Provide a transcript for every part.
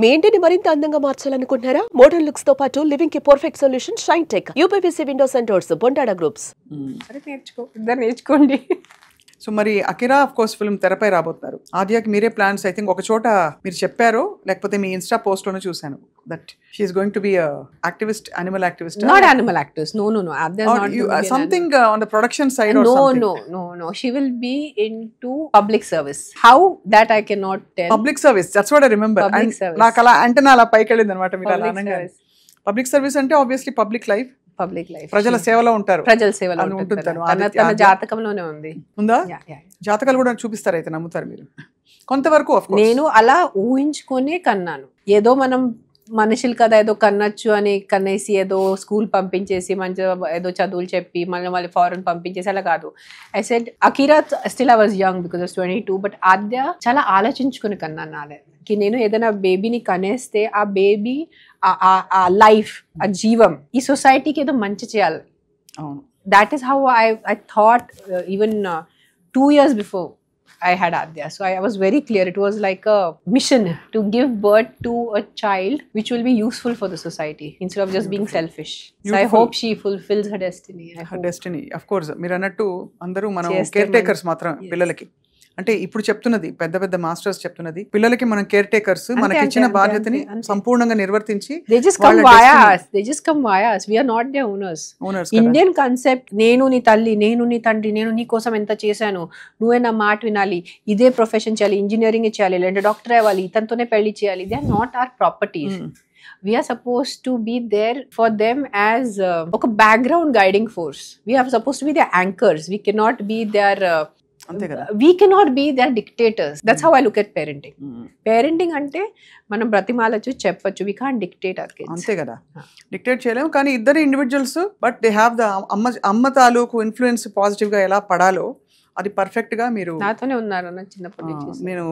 మీ ఇంటిని మరింత అందంగా మార్చాలనుకుంటున్నారా? మోడర్న్ లుక్స్ తో పాటు లివింగ్ కి perfect solution shine tech UPVC Windows and doors Bondada groups. నేర్చుకోండి. సో మరి అకిరా ఆఫ్ కోర్స్ ఫిల్మ్ తెరపై రాబోతున్నారు. ఆద్యాకి మీరే ప్లాన్స్ ఐ థింక్ ఒక చోట మీరు చెప్పారో లేకపోతే మీ ఇన్స్టా పోస్ట్ లోనే చూశాను that she is going to be activist, animal activist. Not animal activist. No. Something on the production side or something. No. She will be into public service. How that I cannot tell. Public service. That's what I remember. Public service. నాకు అలా అంటే నా అలా పైకి వెళ్ళింది అనమాట మీరు అలా అనగా. పబ్లిక్ సర్వీస్ అంటే ఆబ్వియస్లీ పబ్లిక్ లైఫ్. ప్రజల సేవలో ఉంటారు. ప్రజల సేవలో ఉంటుంది. తన జాతకంలోనే ఉంది. ఉందా? జాతకాలు కూడా చూపిస్తారు అయితే నమ్ముతారు మీరు కొంతవరకు? నేను అలా ఊహించుకొని కన్నాను. ఏదో మనం మనుషులు కదా ఏదో కన్నచ్చు అని కన్నేసి ఏదో స్కూల్ పంపించేసి మంచిగా ఏదో చదువులు చెప్పి మళ్ళీ ఫారెన్ పంపించేసి అలా కాదు. I said Akira still I was young because of 22, but Aadya చాలా ఆలోచించుకుని కన్నాను నాకి. నేను ఏదైనా బేబీని కనేస్తే ఆ బేబీ ఆ లైఫ్, ఆ జీవం ఈ సొసైటీకి ఏదో మంచి చేయాలి. That is how I thought even 2 years before I had Adya. So I was very clear. It was like a mission to give birth to a child which will be useful for the society instead of just being selfish. So I hope she fulfills her destiny. Destiny. Of course. మీరు అన్నట్టు అందరూ మనం care takers మాత్రం పిల్లలకి. అంటే ఇప్పుడు చెప్తున్నది పెద్ద పెద్ద మాస్టర్స్ చెప్తున్నది పిల్లలకి మనం కేర్ టేకర్స్, మనకి ఇచ్చిన బాధ్యతని సంపూర్ణంగా నిర్వర్తించి they just come via us. We are not their owners. Indian concept, నేను నీ తల్లి, నేను నీ తండ్రి, నేను నీ కోసం ఎంత చేశాను, నువ్వే నా మాట వినాలి, ఇదే ప్రొఫెషన్ చేయాలి, ఇంజనీరింగ్ చేయాలి, లేదంటే డాక్టర్ అవ్వాలి, ఇతనితోనే పెళ్లి చేయాలి. They are not our properties. We are supposed to be there for them as a background guiding force. We are supposed to be their anchors. We cannot be their dictators. That's how I look at parenting. Parenting అంటే మనం బ్రతిమాలచ్చు, చెప్పచ్చు. We can't dictate our kids. అంతే కదా, dictate చేయలేము. కానీ ఇద్దరు individuals, but they have the అమ్మ తాలూకు ఇన్ఫ్లుయెన్స్ పాజిటివ్ గా ఎలా పడాలో అది పర్ఫెక్ట్ గా మీరు నాతోనే ఉన్నారు చిన్నప్పటి నుంచి. నేను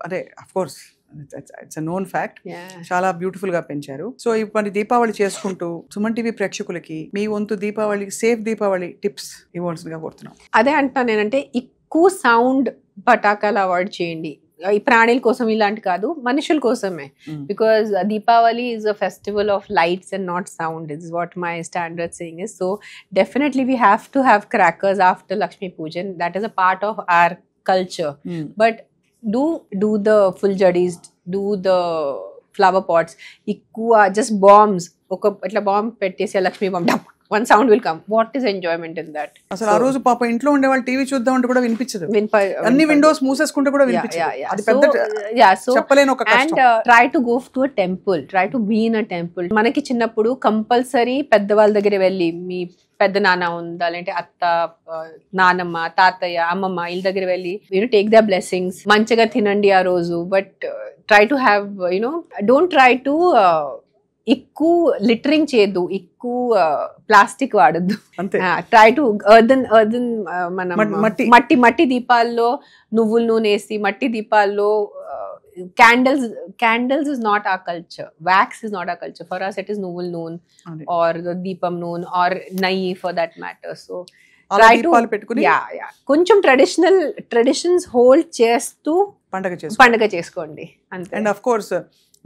అదే of course it's a known fact. చాలా బ్యూటిఫుల్ గా పెంచారు. సో ఇప్పుడు దీపావళి చేసుకుంటూ సుమన్ టీవీ ప్రేక్షకులకి మీ వంతు దీపావళి సేఫ్ దీపావళి టిప్స్ ఇవ్వాల్సిందిగా కోరుతున్నాం. అదే అంటున్నాను నేనంటే ఎక్కువ సౌండ్ పటాకాలు అవాయిడ్ చేయండి. ఈ ప్రాణుల కోసం ఇలాంటి కాదు, మనుషుల కోసమే. Because Deepavali is a festival of lights and not sound is what my standard saying is. So definitely we have to have crackers after Lakshmi Pujan. That is a part of our culture. But do the full jadis, do the flower pots. ఎక్కువ just bombs, ఒక ఇట్లా bomb పెట్టేసి Lakshmi bomb one sound will come. What is enjoyment in that? అసలు ఆ రోజు పాప ఇంట్లో ఉండే వాళ్ళు టీవీ చూద్దాం అంటే కూడా వినిపించదు. అన్ని విండోస్ మూసేసుకుంటే కూడా వినిపించదు. అది పెద్ద చెప్పలేని ఒక కష్టం. And try to go to a temple. Try to be in a temple. మనకి చిన్నప్పుడు కంపల్సరీ పెద్దవాళ్ళ దగ్గర వెళ్ళి, మీ పెద్ద నాన్న ఉందా, లేదంటే అత్త, నానమ్మ, తాతయ్య, అమ్మమ్మ వీళ్ళ దగ్గర వెళ్ళి టేక్ ద బ్లెస్సింగ్స్. మంచిగా తినండి ఆ రోజు. But try to have don't try to ఎక్కువ లిటరింగ్ చేయొద్దు, ఎక్కువ ప్లాస్టిక్ వాడద్దు. ట్రై టు ఎర్దన్ మన మట్టి దీపాల్లో నువ్వుల నూనె వేసి, మట్టి దీపాల్లో candles is not our culture. Wax is not our culture. For us it is nuvul noon or the deepam noon or nayi for that matter. So try to కొంచెం traditions hold చేస్తూ పండగ చేసుకోండి అంతే. అండ్ ఆఫ్ కోర్స్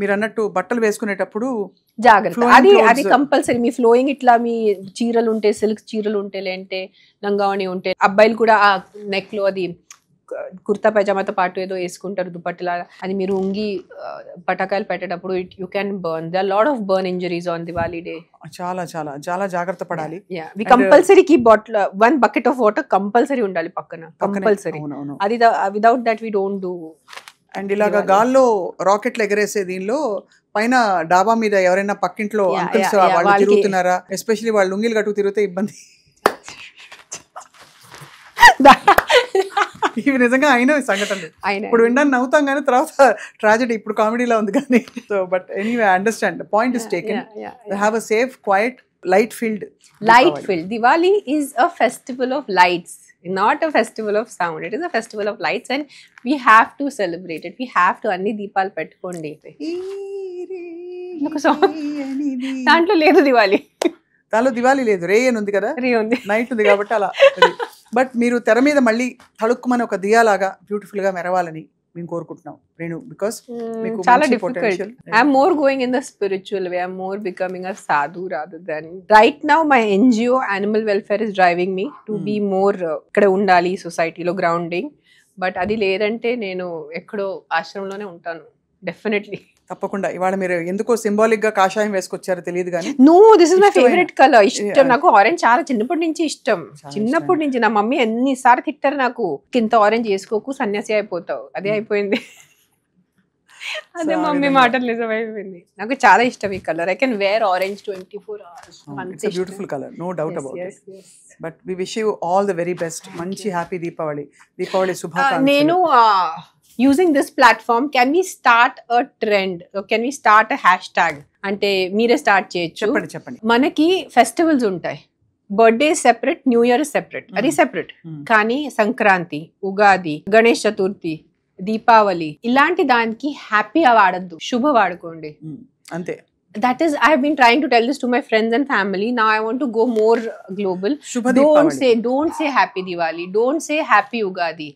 మీరు అన్నట్టు బట్టలు వేసుకునేటప్పుడు జాగ్రత్త. అది కంపల్సరీ. మీ ఫ్లోయింగ్ ఇట్లా మీ చీరలు ఉంటే, సిల్క్ చీరలు ఉంటే, లేదంటే లంగావణి ఉంటే, అబ్బాయిలు కూడా ఆ నెక్ లో అది కుర్తా పైజామాతో పాటు ఏదో వేసుకుంటారు దుపట్టలా. అది మీరు ఉంగి పటాకాయలు పెట్టేటప్పుడు you can burn. They are lot of burn injuries on Diwali day. చాలా చాలా చాలా జాగ్రత్త పడాలి. We compulsory keep bottle 1 bucket of water compulsory ఉండాలి పక్కన, కంపల్సరీ. అది without that we don't do. And ఇలాగా గాల్లో రాకెట్లు ఎగరేసే దీనిలో పైన డాబా మీద ఎవరైనా పక్కింట్లో అంకుల్స్ వాళ్ళు తిరుగుతున్నారా, ఎస్పెషల్లీ వాళ్ళు లుంగిలు కట్టుకు తిరిగితే ఇబ్బంది. ఇవి నిజంగా అయిన సంఘటనలు. ఇప్పుడు వినడానికి నవ్వుతాం కానీ తర్వాత ట్రాజెడీ. ఇప్పుడు కామెడీలా ఉంది కానీ. So but anyway I understand the point is taken. Have a safe, quiet, light filled Diwali is a festival of lights, not a festival of sound. It is a festival of lights and we have to celebrate it. We have to anni deepalu pettukondi. దాంట్లో లేదు దివాలి. దానిలో దివాలి లేదు, రే అని ఉంది కదా, రే ఉంది, night ఉంది కాబట్టి అలా. బట్ మీరు తెర మీద మళ్ళీ తళుక్కుమని ఒక దియాలాగా బ్యూటిఫుల్ గా మెరవాలని మేము కోరుకుంటున్నాం రేణు, బికాస్ చాలా difficult. I'm more going in the spiritual way. I'm more becoming a sadhu rather than right now my NGO animal welfare is driving me to be more ఇక్కడ ఉండాలి సొసైటీలో గ్రౌండింగ్. బట్ అది లేదంటే నేను ఎక్కడో ఆశ్రమంలోనే ఉంటాను డెఫినెట్లీ. తప్పకుండా. ఇవాళ మీరు ఎందుకో సింబాలిక్ గా కాషాయం వేసుకొచ్చారో తెలియదు కానీ no, this is my favourite colour. ఇష్టం నాకు ఆరెంజ్, చాలా చిన్నప్పటి నుంచి ఇష్టం. చిన్నప్పటి నుంచి నా మమ్మీ ఎన్నిసార్లు తిట్టారు నాకు, ఇంత ఆరెంజ్ వేసుకోకు సన్యాసి అయిపోతావు. అదే అయిపోయింది. అదే మమ్మీ మాటలు నిజమైపోయింది. నాకు చాలా ఇష్టం ఈ colour. I can wear orange 24 hours. It's beautiful colour, no doubt about it. But we wish you all the very best. మంచి హ్యాపీ దీపావళి. దీపావళి శుభాకాంక్షలు. నేను using this platform, can we start a trend, or can we start a hashtag? అంటే మీరే start చేయొచ్చు. చెప్పండి. మనకి festivals ఉంటాయి, birthday separate, new year separate, అది సెపరేట్. కానీ సంక్రాంతి, ఉగాది, గణేష్ చతుర్థి, దీపావళి ఇలాంటి దానికి హ్యాపీ వాడద్దు, శుభ వాడుకోండి అంతే. That is, I have been trying to tell this to my friends and family. Now I want to go more global. Don't say happy Diwali. Don't say happy Ugadi.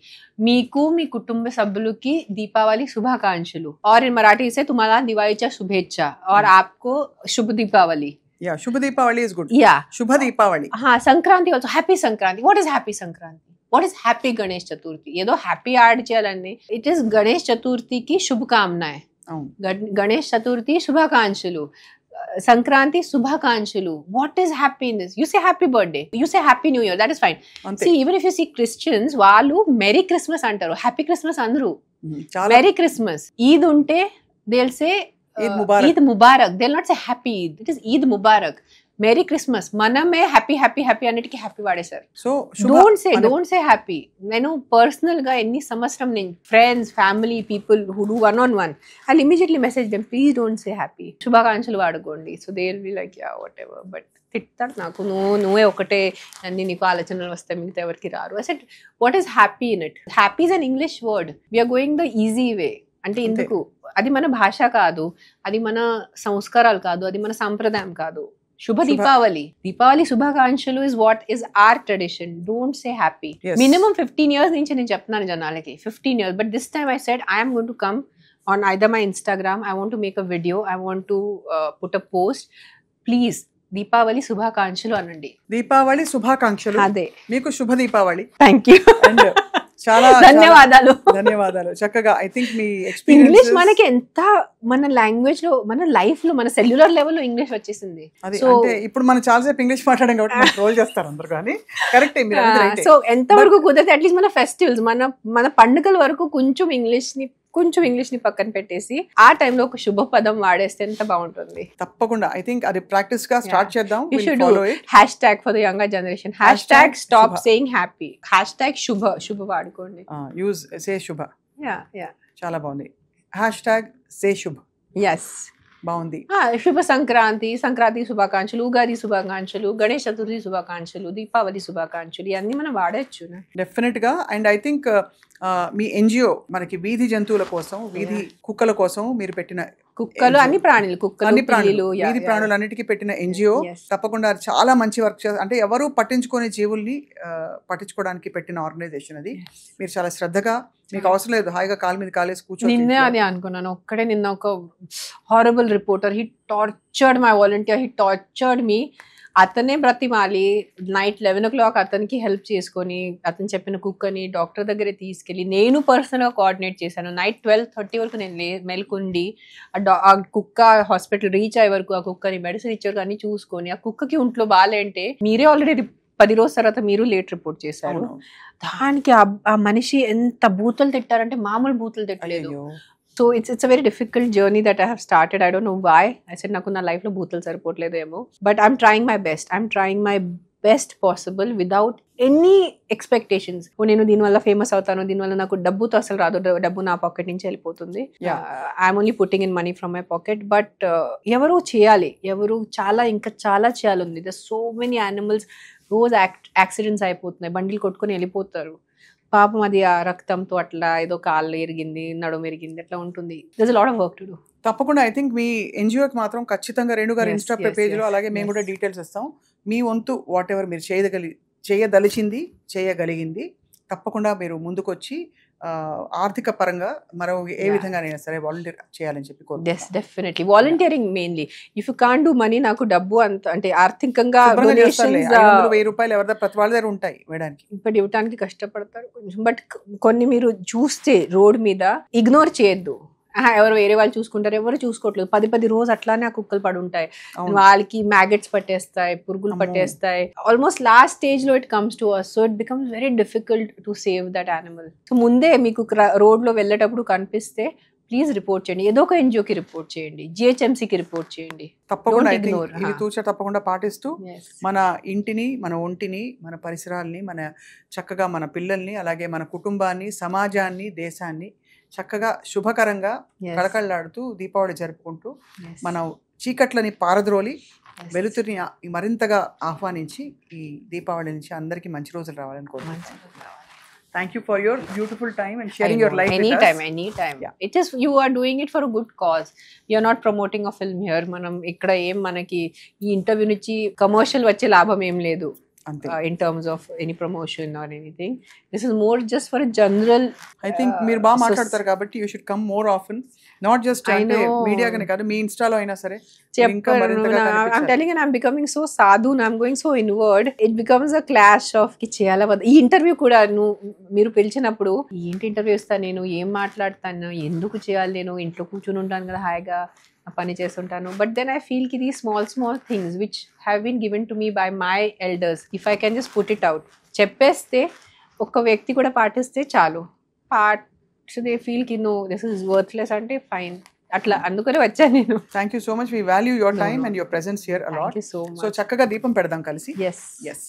మీకు మీ కుటుంబ సభ్యులకి దీపావళి శుభాకాంక్షలు. और in Marathi से तुम्हाला दिवाळीच्या शुभेच्छा और आपको शुभ Deepawali. Yeah, Shubh Deepawali is good. Yeah. शुभ दीपावली. हाँ, Sankranti also. Happy Sankranti. What is happy Sankranti? What is happy Ganesh Chaturthi? ఏదో హ్యాపీ యాడ్ చేయాలండి. It is గణేష్ చతుర్థికి శుభకామనాయ్. గణేష్ చతుర్థి శుభాకాంక్షలు, సంక్రాంతి శుభాకాంక్షలు. What is happy in this? You say happy birthday, you say happy new year, that is fine. See, even if you see Christians, వాళ్ళు merry Christmas అంటారు, happy Christmas అందరూ. Merry Christmas. Eid ఉంటే they will say Eid Mubarak. They will not say happy Eid, it is Eid Mubarak. Merry Christmas. మనమే happy happy happy అన్నిటికీ happy వాడేశారు. So don't say happy. నేను personal గా ఎన్ని సంవత్సరం నేను friends, family, people who do 1-on-1, I immediately message them, please don't say happy. శుభాకాంక్షలు వాడుకోండి. So they will be like ya whatever. But తిట్టారు నాకు, నువ్వే ఒకటే అన్ని నీకు ఆలోచనలు వస్తాయి, మిగతా ఎవరికి రారు. I said what is happy in it? Happy is an English word. We're going the easy way. అంటే ఎందుకు? అది మన భాష కాదు, అది మన సంస్కారాలు కాదు, అది మన సాంప్రదాయం కాదు. శుభ దీపావళి. దీపావళి శుభాకాంక్షలు is what is our tradition. Don't say happy. Yes. Minimum 15 years నుంచి నేను చెప్తున్నాను జనాలకి, 15 years. But this time I said I am going to come on either my Instagram. I want to make a video. I want to put a post. Please, Deepavali శుభాకాంక్షలు అనండి. దీపావళి శుభాకాంక్షలు. అదే, మీకు శుభ దీపావళి. Thank you. చాలా ధన్యవాదాలు. ధన్యవాదాలు. చక్కగా ఐ థింక్ మీ ఇంగ్లీష్ మనకి ఎంత, మన లాంగ్వేజ్ లో, మన లైఫ్ లో, మన సెల్యులర్ లెవెల్ లో ఇంగ్లీష్ వచ్చేసింది. అంటే ఇప్పుడు మనం చాలాసేపు ఇంగ్లీష్ మాట్లాడాం కాబట్టి ట్రోల్ చేస్తారు అందరు, కానీ కరెక్ట్. సో ఎంత వరకు కుదిరితే అట్లీస్ట్ మన ఫెస్టివల్స్, మన పండుగల వరకు కొంచెం ఇంగ్లీష్ ని పక్కన పెట్టేసి ఆ టైంలో ఒక శుభ పదం వాడేస్తే ఎంత బాగుంటుంది. తప్పకుండా. ఐ థింక్ అది ప్రాక్టీస్ గా స్టార్ట్ చేద్దాం. You should do hashtag for the younger generation. Hashtag stop saying happy. Hashtag శుభ వాడుకోండి. యూజ్ సే శుభ. యా చాలా బాగుంది. హ్యాష్‌ట్యాగ్ సే శుభ. yes, బాగుంది. శుభ సంక్రాంతి శుభాకాంక్షలు, ఉగాది శుభాకాంక్షలు, గణేష్ చతుర్థి శుభాకాంక్షలు, దీపావళి శుభాకాంక్షలు, ఇవన్నీ మనం వాడచ్చు డెఫినెట్ గా. And I think me NGO మనకి వీధి జంతువుల కోసం, వీధి కుక్కల కోసం మీరు పెట్టిన, కుక్కలు అన్ని ప్రాణులు, వీధి ప్రాణులన్నిటికీ పెట్టిన ఎన్జిఓ తప్పకుండా చాలా మంచి వర్క్ చేస్తారు. అంటే ఎవరు పట్టించుకునే జీవుల్ని పట్టించుకోవడానికి పెట్టిన ఆర్గనైజేషన్ అది. మీరు చాలా శ్రద్ధగా, మీకు అవసరం లేదు, హాయిగా కాలు మీద కాలేసి కూర్చొని. నిన్నే అది అనుకున్నాను ఒక్కడే. నిన్న ఒక horrible reporter, he tortured my volunteer, he tortured me. అతనే బ్రతిమాలి నైట్ 11 o'clock అతనికి హెల్ప్ చేసుకొని, అతను చెప్పిన కుక్కని డాక్టర్ దగ్గర తీసుకెళ్ళి నేను పర్సనల్గా కోఆర్డినేట్ చేశాను. నైట్ 12:30 వరకు నేను మేల్కొండి ఆ కుక్క హాస్పిటల్ రీచ్ అయ్యే వరకు, ఆ కుక్కని మెడిసిన్ ఇచ్చే వరకు అన్ని చూసుకొని, ఆ కుక్కకి ఒంట్లో బాగాలంటే మీరే ఆల్రెడీ 10 రోజుల తర్వాత మీరు లేట్ రిపోర్ట్ చేశారు. దానికి ఆ మనిషి ఎంత బూతులు తిట్టారంటే మామూలు బూతులు తిట్టలేదు. So it's a very difficult journey that I have started. I don't know why. I said నాకు నా లైఫ్లో బూతులు సరిపోవట్లేదేమో. But I'm trying my best. I'm trying my best possible without any expectations. నేను దీనివల్ల ఫేమస్ అవుతాను, దీనివల్ల నాకు డబ్బుతో అసలు రాదు, డబ్బు నా పాకెట్ నుంచి వెళ్ళిపోతుంది. I'm only putting in money from my pocket. But ఎవరు చేయాలి, ఇంకా చాలా చేయాలి ఉంది. There's so many animals, రోజు యాక్సిడెంట్స్ అయిపోతున్నాయి, బండిలు కొట్టుకొని వెళ్ళిపోతారు. పాపం అది ఆ రక్తంతో అట్లా ఏదో కాళ్ళు ఎరిగింది, నడుము ఎరిగింది, అట్లా ఉంటుంది. There's a lot of work to do. తప్పకుండా. ఐ థింక్ మీ ఎన్జిఓకి మాత్రం ఖచ్చితంగా రేణు గారు ఇన్స్టా పేజ్ లో, అలాగే మేము కూడా డీటెయిల్స్ ఇస్తాం. మీ వంతు వాట్ ఎవర్ మీరు చేయదలిచింది, చేయగలిగింది తప్పకుండా మీరు ముందుకొచ్చి ఆర్థిక పరంగా మరో ఏ విధంగానైనా సరే వాలంటీర్ చేయాలని చెప్పి కోరుకుంటున్నాను. Definitely volunteering mainly if you can do money నాకు డబ్బు అంత అంటే ఆర్థికంగా శుభ్రంగా చేస్తారులే. donations, 500,000 ఎవరి ప్రతి వాళ్ళ దగ్గర ఉంటాయి వేయడానికి. ఇప్పుడు ఇవ్వడానికి కష్టపడతారు కొంచెం, బట్ కొన్ని మీరు చూస్తే రోడ్ మీద ఇగ్నోర్ చేయొద్దు. ఎవరు వేరే వాళ్ళు చూసుకుంటారు, ఎవరు చూసుకోవట్లేదు. 10 రోజు అట్లానే ఆ కుక్కలు పడి ఉంటాయి, వాళ్ళకి మ్యాగెట్స్ పట్టేస్తాయి, పురుగులు పట్టేస్తాయి. ఆల్మోస్ట్ లాస్ట్ స్టేజ్ లో it comes to us, so it becomes very difficult to save that animal. So ముందే మీకు రోడ్ లో వెళ్ళేటప్పుడు కనిపిస్తే ప్లీజ్ రిపోర్ట్ చేయండి. ఏదో ఒక ఎన్జిఓకి రిపోర్ట్ చేయండి, జిహెచ్ఎంసీకి రిపోర్ట్ చేయండి. తప్పకుండా ఇది తూచా తప్పకుండా పాటిస్తూ మన ఇంటిని, మన ఒంటిని, మన పరిసరాల్ని, మన చక్కగా మన పిల్లల్ని, అలాగే మన కుటుంబాన్ని, సమాజాన్ని, దేశాన్ని చక్కగా శుభకరంగా కళకళలాడుతూ దీపావళి జరుపుకుంటూ మనం చీకట్లని పారద్రోలి వెలుతురిని మరింతగా ఆహ్వానించి ఈ దీపావళి నుంచి అందరికీ మంచి రోజులు రావాలని కోరుకుంటున్నాను. Thank you for your beautiful time and sharing your life with us. Anytime. Yeah. It is, you are doing it for a good cause. You are not promoting a film here. మనం ఇక్కడ ఏం మనకి ఈ interview నుంచి commercial వచ్చే లాభం ఏం లేదు. In terms of any promotion or anything, this is more just for a general. I think మీరు బాగా మాట్లాడతారు కాబట్టి you should come more often, not just అంటే మీడియా కనే కాదు, మీ ఇన్స్టాలో అయినా సరే ఇంకా మరింతగా కనిపించాలి. I'm telling you, I'm becoming so sadhu, I'm going so inward. It becomes a clash of కి చేయాలా వద్దా. ఈ ఇంటర్వ్యూ కూడా మీరు పిలిచినప్పుడు ఏంటి ఇంటర్వ్యూ ఇస్తాను నేను, ఏం మాట్లాడతాను, ఎందుకు చేయాలి, నేను ఇంట్లో కూర్చుని ఉంటాను కదా హాయిగా పని చేస్తుంటాను. బట్ దెన్ ఐ ఫీల్ కి the small things which have been given to me by my elders, if I can just put it out, చెప్పేస్తే ఒక్క వ్యక్తి కూడా పాటిస్తే చాలు. దే ఫీల్ కి నో దిస్ ఇస్ వర్త్లెస్ అంటే ఫైన్, అట్లా అందుకనే వచ్చాను నేను. Thank you so much. We value your time and your presence here a lot. So చక్కగా దీపం పెడదాం కలిసి. ఎస్